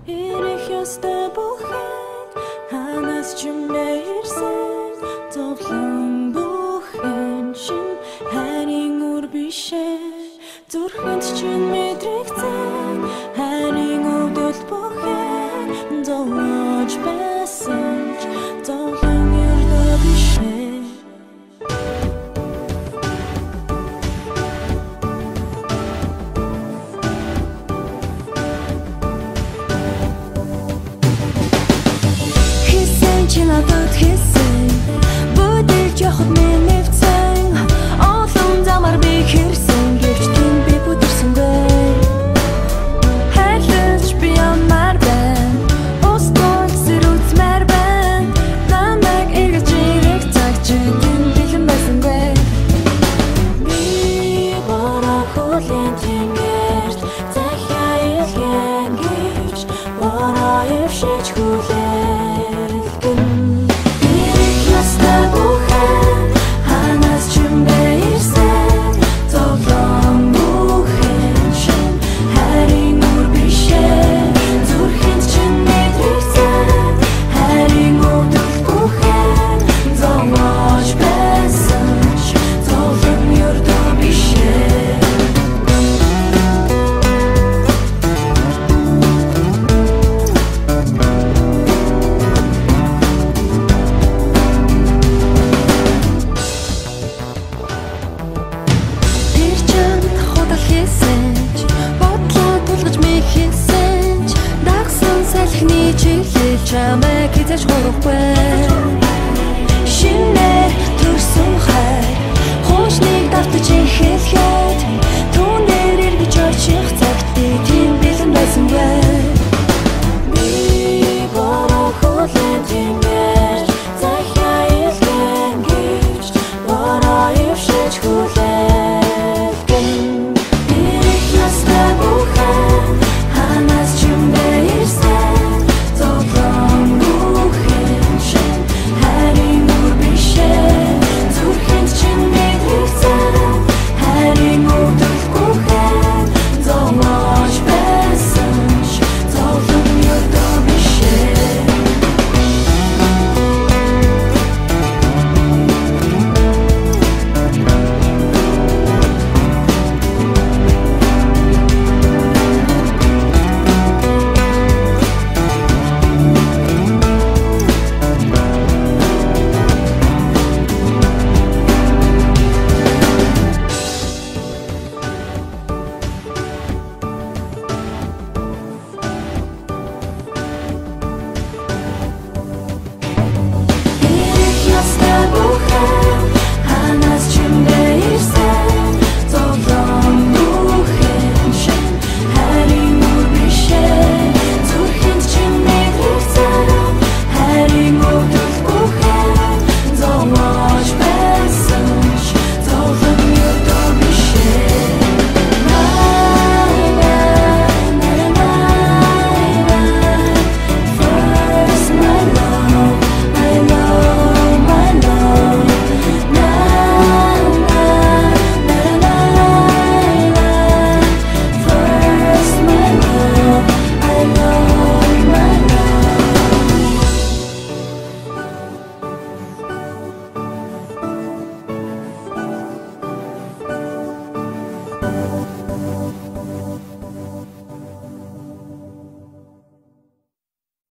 Ирэх ёстой бүхэн ханаас ч мэрсэн зовлон бүхэн чинь харин үр бишээ зүрхэнд чинь мэдрэгцэн харин өвдөл бүхэн зовж байсан ч зовлон юрдөө бишээ. Надад хийсэн бүдэл жохот минь нэвцэн олон замаар би хэрсэн гэвч тийм би бүдэрсэнгүй хайлж би ямар байна устгон зэрүцмэр байна намайг эргэж ирэх цаг чинь бэлэн байсангүй би бороо хүлэн тэнгэрт захиа илгэн гэвч бороо өвшиж хүлэн чамайг хизээж хурахгүй